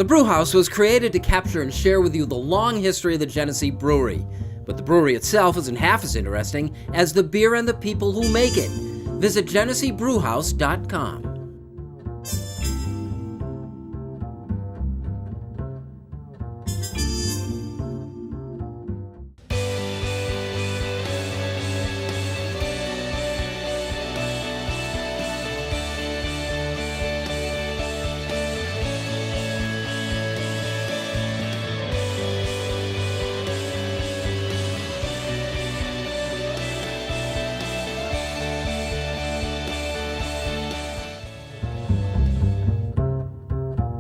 The Brewhouse was created to capture and share with you the long history of the Genesee Brewery. But the brewery itself isn't half as interesting as the beer and the people who make it. Visit GeneseeBrewhouse.com.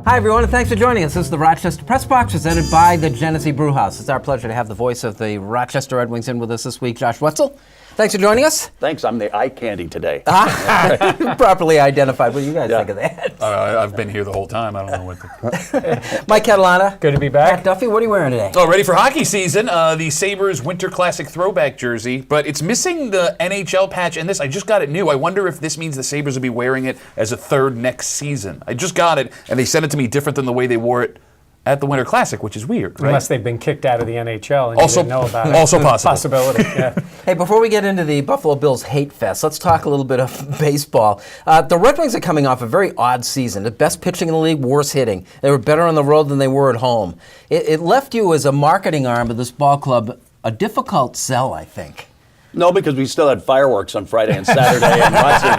Hi, everyone, and thanks for joining us. This is the Rochester Press Box, presented by the Genesee Brewhouse. It's our pleasure to have the voice of the Rochester Red Wings in with us this week, Josh Whetzel. Thanks for joining us. Thanks. I'm the eye candy today. Properly identified. What do you guys think of that? I've been here the whole time. I don't know what to... Mike Catalana. Good to be back. Duffy, what are you wearing today? Oh, ready for hockey season. The Sabres Winter Classic throwback jersey, but it's missing the NHL patch in this. I just got it new. I wonder if this means the Sabres will be wearing it as a third next season. I just got it, and they sent it to me different than the way they wore it at the Winter Classic, which is weird, right? Unless they've been kicked out of the NHL and Also- you didn't know about it. also possible. Possibility, yeah. Hey, before we get into the Buffalo Bills hate fest, let's talk a little bit of baseball. The Red Wings are coming off a very odd season. The best pitching in the league, worst hitting. They were better on the road than they were at home. It left you, as a marketing arm of this ball club, a difficult sell, I think. No, because we still had fireworks on Friday and Saturday and lots of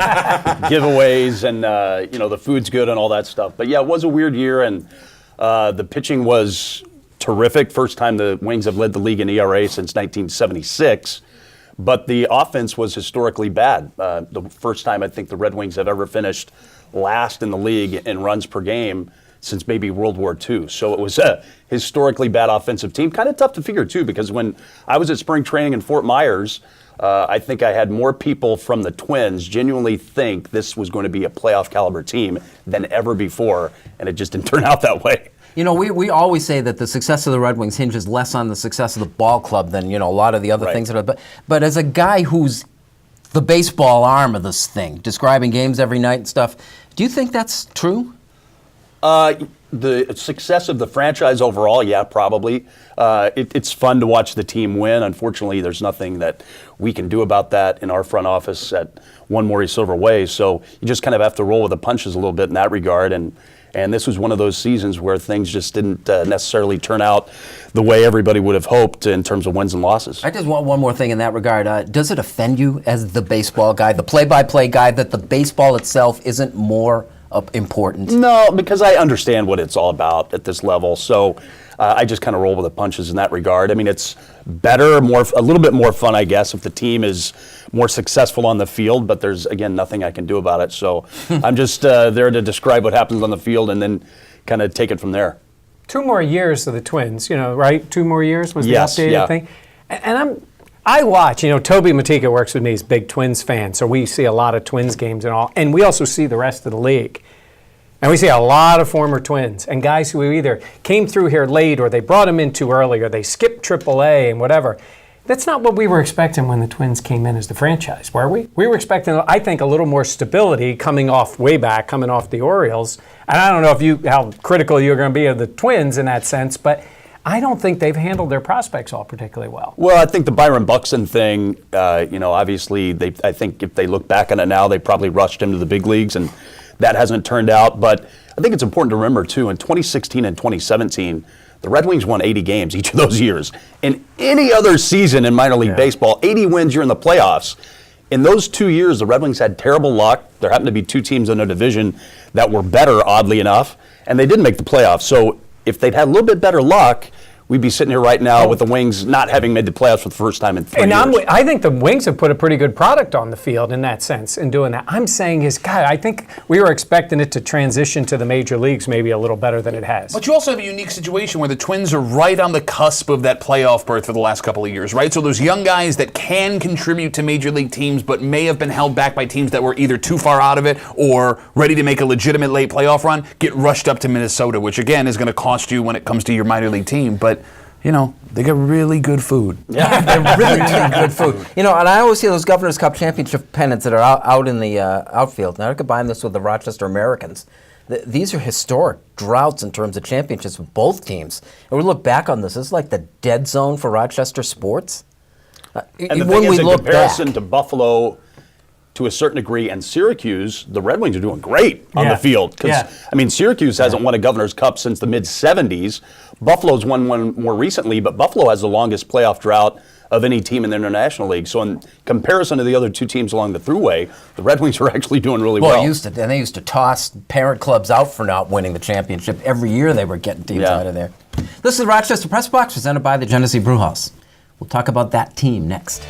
giveaways and, the food's good and all that stuff. But, yeah, it was a weird year, and the pitching was terrific. First time the Wings have led the league in ERA since 1976. But the offense was historically bad. The first time I think the Red Wings have ever finished last in the league in runs per game since maybe World War II. So it was a historically bad offensive team. Kind of tough to figure, too, because when I was at spring training in Fort Myers, I think I had more people from the Twins genuinely think this was going to be a playoff caliber team than ever before, and it just didn't turn out that way. You know, we always say that the success of the Red Wings hinges less on the success of the ball club than, a lot of the other things that are. But as a guy who's the baseball arm of this thing, describing games every night and stuff, do you think that's true? The success of the franchise overall, yeah, probably. It's fun to watch the team win. Unfortunately, there's nothing that we can do about that in our front office at One Maury Silver Way. So you just kind of have to roll with the punches a little bit in that regard. And this was one of those seasons where things just didn't necessarily turn out the way everybody would have hoped in terms of wins and losses. I just want one more thing in that regard. Does it offend you as the baseball guy, the play-by-play guy, that the baseball itself isn't more important? No, because I understand what it's all about at this level. So I just kind of roll with the punches in that regard. I mean, it's better, a little bit more fun, I guess, if the team is more successful on the field. But there's, again, nothing I can do about it. So I'm just there to describe what happens on the field and then kind of take it from there. 2 more years of the Twins, right? 2 more years was the updated thing. And I watch, Toby Matika works with me, he's a big Twins fan, so we see a lot of Twins games and all, and we also see the rest of the league. And we see a lot of former Twins and guys who either came through here late or they brought them in too early or they skipped AAA and whatever. That's not what we were expecting when the Twins came in as the franchise, were we? We were expecting, I think, a little more stability coming off the Orioles. And I don't know how critical you're going to be of the Twins in that sense, but I don't think they've handled their prospects all particularly well. Well, I think the Byron Buxton thing, obviously, I think if they look back on it now, they probably rushed him to the big leagues, and that hasn't turned out. But I think it's important to remember, too, in 2016 and 2017, the Red Wings won 80 games each of those years. In any other season in minor league baseball, 80 wins, you're in the playoffs. In those 2 years, the Red Wings had terrible luck. There happened to be 2 teams in their division that were better, oddly enough, and they didn't make the playoffs. So if they'd had a little bit better luck, we'd be sitting here right now with the Wings not having made the playoffs for the first time in 3 years. I think the Wings have put a pretty good product on the field in that sense in doing that. I'm saying I think we were expecting it to transition to the major leagues maybe a little better than it has. But you also have a unique situation where the Twins are right on the cusp of that playoff berth for the last couple of years, right? So those young guys that can contribute to major league teams but may have been held back by teams that were either too far out of it or ready to make a legitimate late playoff run get rushed up to Minnesota, which again is going to cost you when it comes to your minor league team. But they get really good food. Yeah, they're really good food. And I always see those Governor's Cup championship pennants that are out in the outfield. Now I combine this with the Rochester Americans. These are historic droughts in terms of championships with both teams. And we look back on this is like the dead zone for Rochester sports. And the thing is, in comparison to Buffalo, to a certain degree, and Syracuse, the Red Wings are doing great on the field. I mean, Syracuse hasn't won a Governor's Cup since the mid-'70s. Buffalo's won one more recently, but Buffalo has the longest playoff drought of any team in the International League. So in comparison to the other two teams along the thruway, the Red Wings are actually doing really well. They used to toss parent clubs out for not winning the championship. Every year they were getting teams out of there. This is the Rochester Press Box, presented by the Genesee Brewhouse. We'll talk about that team next.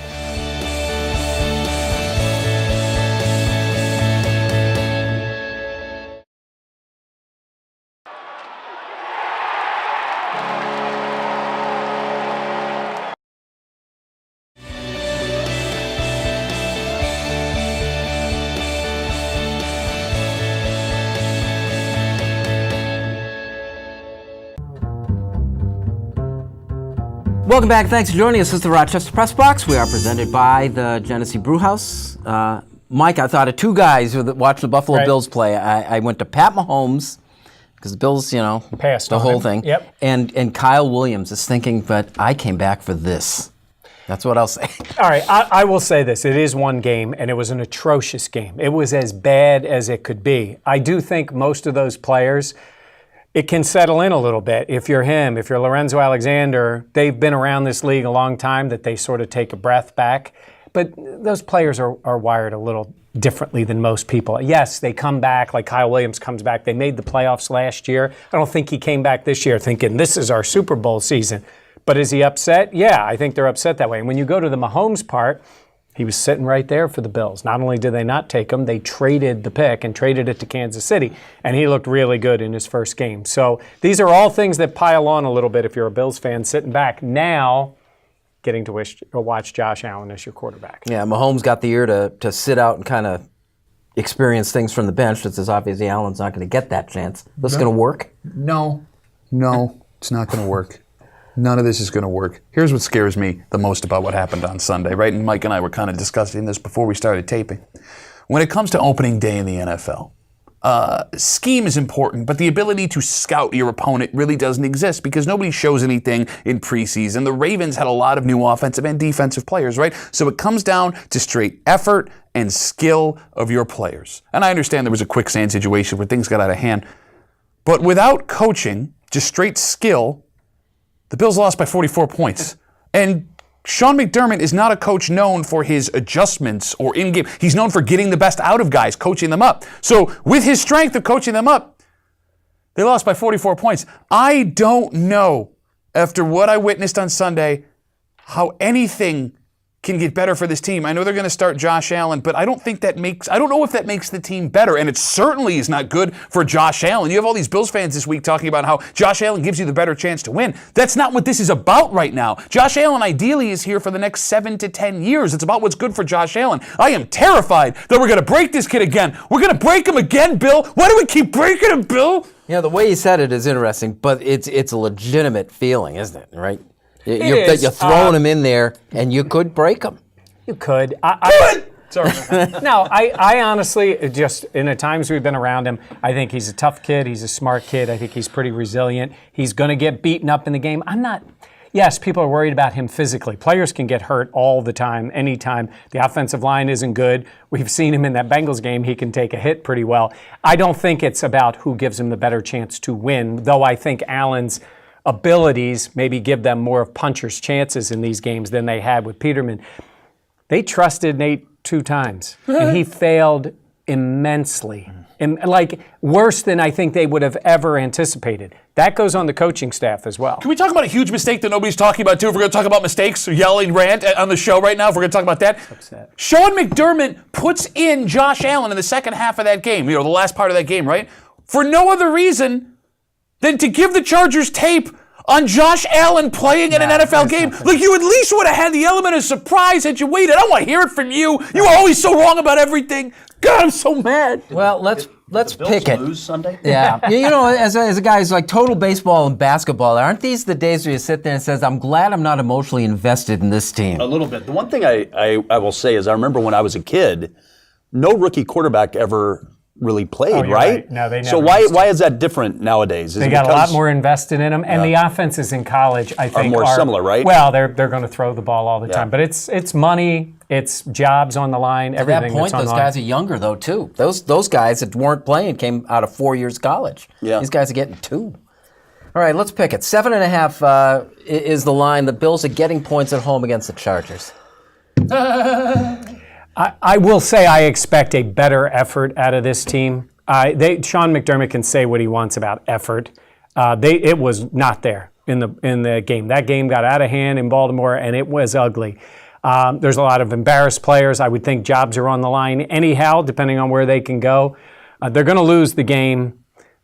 Welcome back. Thanks for joining us. This is the Rochester Press Box. We are presented by the Genesee Brewhouse. Mike, I thought of two guys who watched the Buffalo Bills play. I went to Pat Mahomes, because the Bills, passed the on whole him. thing. Yep. And Kyle Williams is thinking, but I came back for this. That's what I'll say. All right, I will say this. It is one game, and it was an atrocious game. It was as bad as it could be. I do think most of those players, it can settle in a little bit. If you're him, if you're Lorenzo Alexander, they've been around this league a long time, that they sort of take a breath back. But those players are wired a little differently than most people. Yes, they come back, like Kyle Williams comes back. They made the playoffs last year. I don't think he came back this year thinking this is our Super Bowl season. But is he upset? Yeah, I think they're upset that way. And when you go to the Mahomes part, he was sitting right there for the Bills. Not only did they not take him, they traded the pick and traded it to Kansas City. And he looked really good in his first game. So these are all things that pile on a little bit if you're a Bills fan sitting back. Now, getting to watch Josh Allen as your quarterback. Yeah, Mahomes got the ear to sit out and kind of experience things from the bench. It's obviously Allen's not going to get that chance. This going to work? No, it's not going to work. None of this is going to work. Here's what scares me the most about what happened on Sunday, right? And Mike and I were kind of discussing this before we started taping. When it comes to opening day in the NFL, scheme is important, but the ability to scout your opponent really doesn't exist because nobody shows anything in preseason. The Ravens had a lot of new offensive and defensive players, right? So it comes down to straight effort and skill of your players. And I understand there was a quicksand situation where things got out of hand, but without coaching, just straight skill, the Bills lost by 44 points. And Sean McDermott is not a coach known for his adjustments or in-game. He's known for getting the best out of guys, coaching them up. So with his strength of coaching them up, they lost by 44 points. I don't know, after what I witnessed on Sunday, how anything can get better for this team. I know they're going to start Josh Allen, but I don't know if that makes the team better, and it certainly is not good for Josh Allen. You have all these Bills fans this week talking about how Josh Allen gives you the better chance to win. That's not what this is about right now. Josh Allen ideally is here for the next 7 to 10 years. It's about what's good for Josh Allen. I am terrified that we're going to break this kid again. We're going to break him again, Bill. Why do we keep breaking him, Bill? Yeah, the way he said it is interesting, but it's a legitimate feeling, isn't it, right? You're throwing him in there, and you could break him. You could. Sorry. No, I honestly, just in the times we've been around him, I think he's a tough kid. He's a smart kid. I think he's pretty resilient. He's going to get beaten up in the game. Yes, people are worried about him physically. Players can get hurt all the time, anytime. The offensive line isn't good. We've seen him in that Bengals game. He can take a hit pretty well. I don't think it's about who gives him the better chance to win, though I think Allen's abilities maybe give them more of puncher's chances in these games than they had with Peterman. They trusted Nate 2 times, and he failed immensely. Like, worse than I think they would have ever anticipated. That goes on the coaching staff as well. Can we talk about a huge mistake that nobody's talking about, too? If we're going to talk about mistakes, or yelling rant on the show right now, if we're going to talk about that. Upset. Sean McDermott puts in Josh Allen in the second half of that game, the last part of that game, right? For no other reason than to give the Chargers tape on Josh Allen playing in an NFL game. Like, you at least would have had the element of surprise had you waited. I don't want to hear it from you. You were always so wrong about everything. God, I'm so mad. Well, let's pick it. Lose Sunday? Yeah. As a guy who's like total baseball and basketball, aren't these the days where you sit there and says, I'm glad I'm not emotionally invested in this team? A little bit. The one thing I will say is I remember when I was a kid, no rookie quarterback ever really played, Oh, you're right. No, they So never used why is that different nowadays? Is They it got a lot because- more invested in them, and the offenses in college, I think, more similar, right? Well, they're going to throw the ball all the Yeah. time, but it's money, it's jobs on the line, At everything that point, that's on those the line. guys are younger, though, too. Those guys that weren't playing came out of 4 years college. Yeah. These guys are getting 2. All right, let's pick it. 7.5 is the line. The Bills are getting points at home against the Chargers. I will say I expect a better effort out of this team. Sean McDermott can say what he wants about effort. It was not there in the game. That game got out of hand in Baltimore, and it was ugly. There's a lot of embarrassed players. I would think jobs are on the line anyhow, depending on where they can go. They're going to lose the game,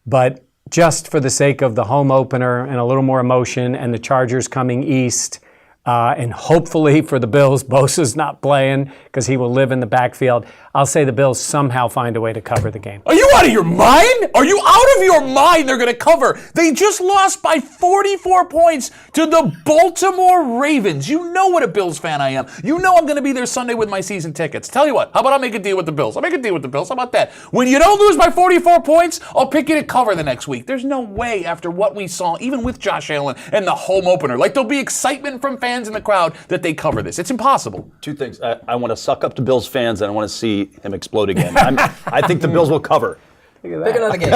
but just for the sake of the home opener and a little more emotion and the Chargers coming east, and hopefully for the Bills, Bosa's not playing because he will live in the backfield. I'll say the Bills somehow find a way to cover the game. Are you out of your mind? Are you out of your mind? They're going to cover. They just lost by 44 points to the Baltimore Ravens. You know what a Bills fan I am. You know I'm going to be there Sunday with my season tickets. Tell you what, how about I make a deal with the Bills? I'll make a deal with the Bills. How about that? When you don't lose by 44 points, I'll pick you to cover the next week. There's no way after what we saw, even with Josh Allen and the home opener, like there'll be excitement from fans in the crowd that they cover this. It's impossible. Two things. I want to suck up to Bills fans, and I want to see him explode again. I think the Bills will cover. Pick another game.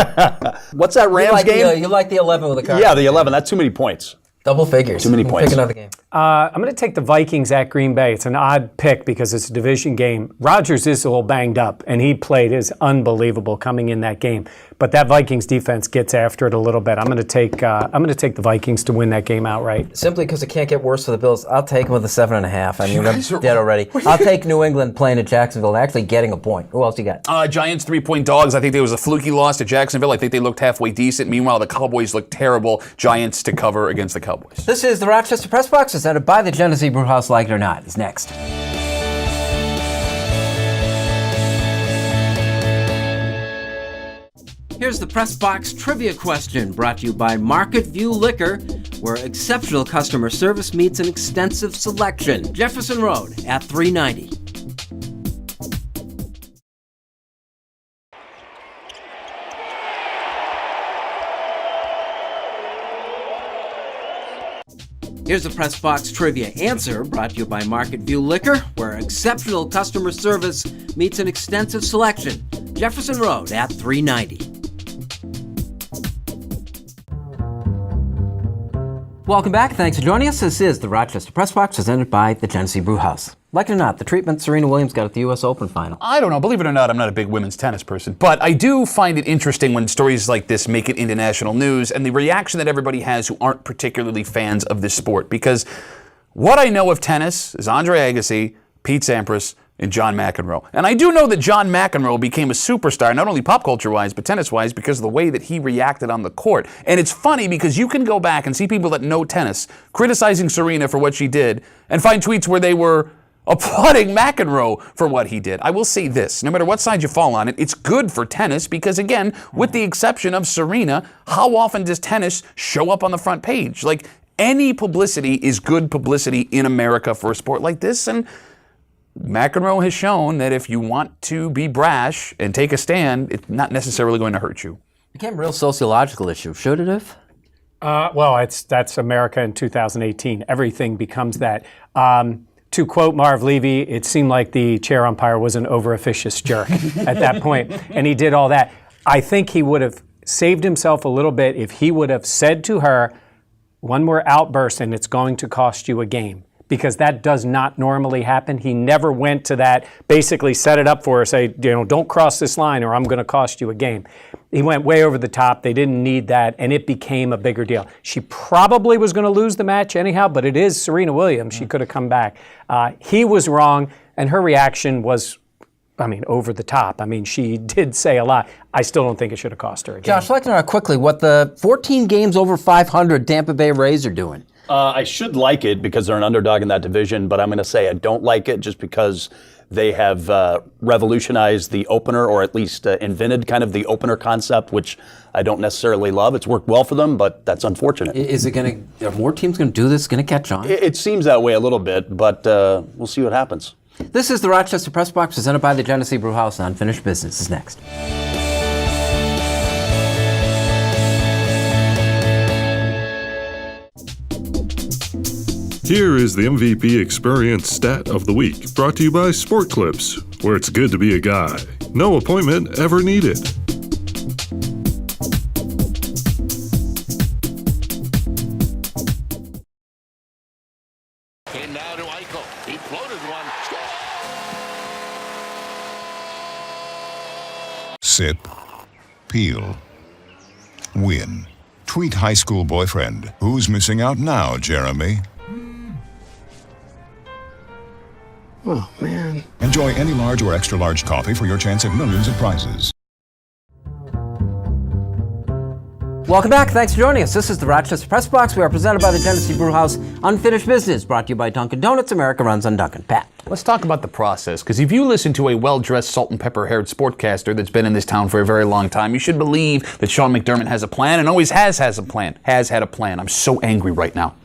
What's that Rams game? You like the 11 with the Cardinals? Yeah, the 11. That's too many points. Double figures. Too many points. Pick another game. I'm going to take the Vikings at Green Bay. It's an odd pick because it's a division game. Rodgers is a little banged up, and he played is unbelievable coming in that game. But that Vikings defense gets after it a little bit. I'm going to take the Vikings to win that game outright. Simply because it can't get worse for the Bills, I'll take them with a 7.5. I mean, guys I'm are- dead already. I'll take New England playing at Jacksonville and actually getting a point. Who else you got? Giants 3-point dogs. I think there was a fluky loss to Jacksonville. I think they looked halfway decent. Meanwhile, the Cowboys looked terrible. Giants to cover against the Cowboys. This is the Rochester Press Box, presented by the Genesee Brewhouse. Like it or not, is next. Here's the Press Box Trivia question, brought to you by Market View Liquor, where exceptional customer service meets an extensive selection. Jefferson Road at 390. Here's the Press Box Trivia answer, brought to you by Market View Liquor, where exceptional customer service meets an extensive selection. Jefferson Road at 390. Welcome back. Thanks for joining us. This is the Rochester Press Box, presented by the Genesee Brewhouse. Like it or not, the treatment Serena Williams got at the U.S. Open final. I don't know. Believe it or not, I'm not a big women's tennis person. But I do find it interesting when stories like this make it into national news and the reaction that everybody has who aren't particularly fans of this sport. Because what I know of tennis is Andre Agassi, Pete Sampras, and John McEnroe. And I do know that John McEnroe became a superstar, not only pop culture-wise, but tennis-wise, because of the way that he reacted on the court. And it's funny because you can go back and see people that know tennis criticizing Serena for what she did and find tweets where they were applauding McEnroe for what he did. I will say this, no matter what side you fall on it, it's good for tennis because, again, with the exception of Serena, how often does tennis show up on the front page? Like, any publicity is good publicity in America for a sport like this, and McEnroe has shown that if you want to be brash and take a stand, it's not necessarily going to hurt you. It became a real sociological issue. Should it have? Well, that's America in 2018. Everything becomes that. To quote Marv Levy, it seemed like the chair umpire was an over-officious jerk at that point, and he did all that. I think he would have saved himself a little bit if he would have said to her, one more outburst and it's going to cost you a game. Because that does not normally happen. He never went to that, basically set it up for her, say, don't cross this line or I'm going to cost you a game. He went way over the top. They didn't need that, and it became a bigger deal. She probably was going to lose the match anyhow, but it is Serena Williams. She could have come back. He was wrong, and her reaction was, over the top. She did say a lot. I still don't think it should have cost her a game. Josh, I'd like to know quickly what the 14 games over 500 Tampa Bay Rays are doing. I should like it because they're an underdog in that division, but I'm going to say I don't like it just because they have revolutionized the opener, or at least invented kind of the opener concept, which I don't necessarily love. It's worked well for them, but that's unfortunate. Are more teams going to do this? Going to catch on? It seems that way a little bit, but we'll see what happens. This is the Rochester Press Box, presented by the Genesee Brewhouse. Unfinished Business is next. Here is the MVP Experience Stat of the Week, brought to you by Sport Clips, where it's good to be a guy. No appointment ever needed. And now to Eichel. He floated one. Sit. Peel. Win. Tweet high school boyfriend. Who's missing out now, Jeremy? Oh, man. Enjoy any large or extra large coffee for your chance at millions of prizes. Welcome back. Thanks for joining us. This is the Rochester Press Box. We are presented by the Genesee Brewhouse Unfinished Business, brought to you by Dunkin' Donuts. America runs on Dunkin'. Pat. Let's talk about the process, because if you listen to a well-dressed, salt and pepper-haired sportcaster that's been in this town for a very long time, you should believe that Sean McDermott has a plan and always has a plan. Has had a plan. I'm so angry right now.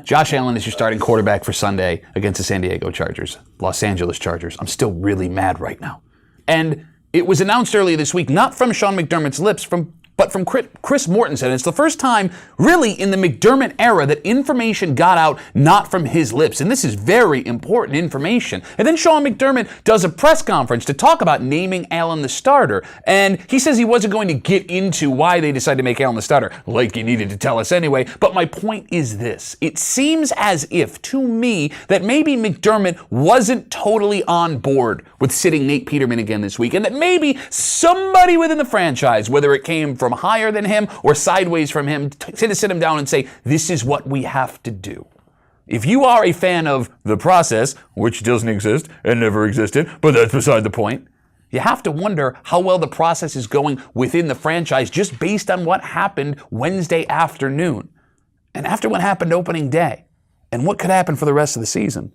Josh Allen is your starting quarterback for Sunday against the San Diego Chargers, Los Angeles Chargers. I'm still really mad right now. And it was announced earlier this week, not from Sean McDermott's lips, but from Chris Mortensen. It's the first time, really, in the McDermott era that information got out not from his lips. And this is very important information. And then Sean McDermott does a press conference to talk about naming Allen the starter. And he says he wasn't going to get into why they decided to make Allen the starter, like he needed to tell us anyway. But my point is this. It seems as if, to me, that maybe McDermott wasn't totally on board with sitting Nate Peterman again this week. And that maybe somebody within the franchise, whether it came from higher than him or sideways from him, to sit him down and say, this is what we have to do. If you are a fan of the process, which doesn't exist and never existed, but that's beside the point, you have to wonder how well the process is going within the franchise just based on what happened Wednesday afternoon and after what happened opening day and what could happen for the rest of the season.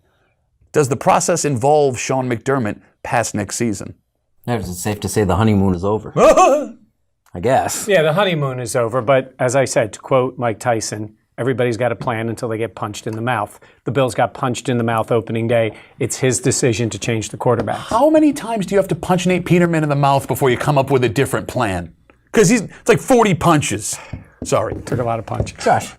Does the process involve Sean McDermott past next season? It's safe to say the honeymoon is over. I guess. Yeah, the honeymoon is over, but as I said, to quote Mike Tyson, everybody's got a plan until they get punched in the mouth. The Bills got punched in the mouth opening day. It's his decision to change the quarterback. How many times do you have to punch Nate Peterman in the mouth before you come up with a different plan? Because it's like 40 punches. Sorry. Took a lot of punches. Josh.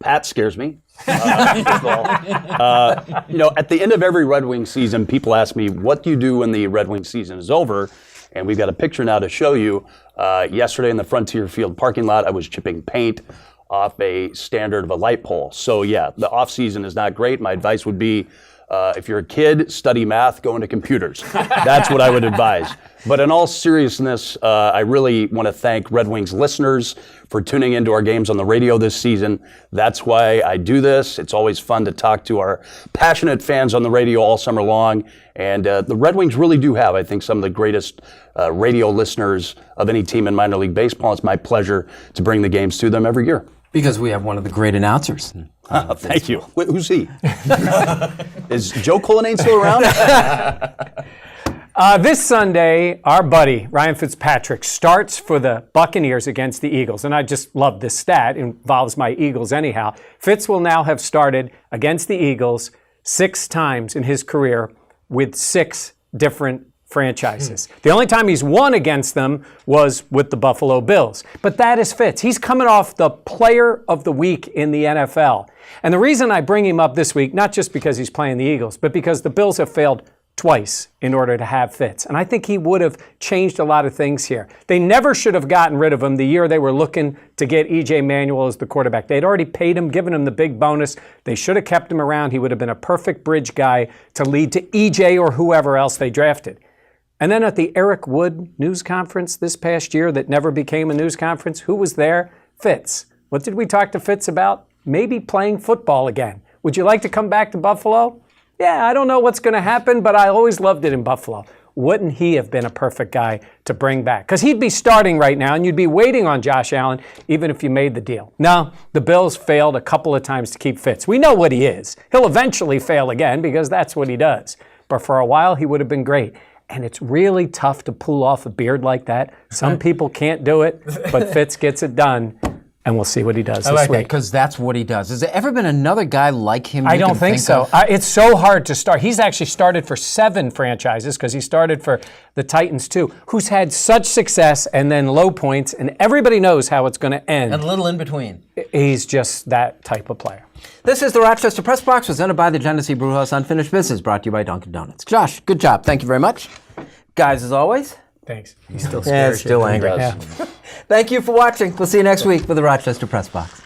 Pat scares me. First of all, at the end of every Red Wing season, people ask me, what do you do when the Red Wing season is over? And we've got a picture now to show you. Yesterday in the Frontier Field parking lot, I was chipping paint off a standard of a light pole. So yeah, the off season is not great. My advice would be, if you're a kid, study math, go into computers. That's what I would advise. But in all seriousness, I really want to thank Red Wings listeners for tuning into our games on the radio this season. That's why I do this. It's always fun to talk to our passionate fans on the radio all summer long. And the Red Wings really do have, I think, some of the greatest radio listeners of any team in minor league baseball. It's my pleasure to bring the games to them every year. Because we have one of the great announcers. Thank you. Who's he? Is Joe Cullinane still around? This Sunday, our buddy Ryan Fitzpatrick starts for the Buccaneers against the Eagles. And I just love this stat. It involves my Eagles anyhow. Fitz will now have started against the Eagles 6 times in his career with 6 different franchises. The only time he's won against them was with the Buffalo Bills. But that is Fitz. He's coming off the Player of the Week in the NFL. And the reason I bring him up this week, not just because he's playing the Eagles, but because the Bills have failed twice in order to have Fitz. And I think he would have changed a lot of things here. They never should have gotten rid of him the year they were looking to get E.J. Manuel as the quarterback. They'd already paid him, given him the big bonus. They should have kept him around. He would have been a perfect bridge guy to lead to E.J. or whoever else they drafted. And then at the Eric Wood news conference this past year that never became a news conference, who was there? Fitz. What did we talk to Fitz about? Maybe playing football again. Would you like to come back to Buffalo? Yeah, I don't know what's going to happen, but I always loved it in Buffalo. Wouldn't he have been a perfect guy to bring back? Because he'd be starting right now, and you'd be waiting on Josh Allen, even if you made the deal. No, the Bills failed a couple of times to keep Fitz. We know what he is. He'll eventually fail again because that's what he does. But for a while, he would have been great. And it's really tough to pull off a beard like that. Some people can't do it, but Fitz gets it done. and we'll see what he does I this like that week. because that's what he does. Has there ever been another guy like him? I you don't can think so. of? It's so hard to start. He's actually started for 7 franchises because he started for the Titans too, who's had such success and then low points, and everybody knows how it's going to end. And a little in between. He's just that type of player. This is the Rochester Press Box, presented by the Genesee Brewhouse Unfinished Business, brought to you by Dunkin' Donuts. Josh, good job. Thank you very much. Guys, as always. Thanks. He's still Yeah, still angry. Yeah. Thank you for watching. We'll see you next week for the Rochester Press Box.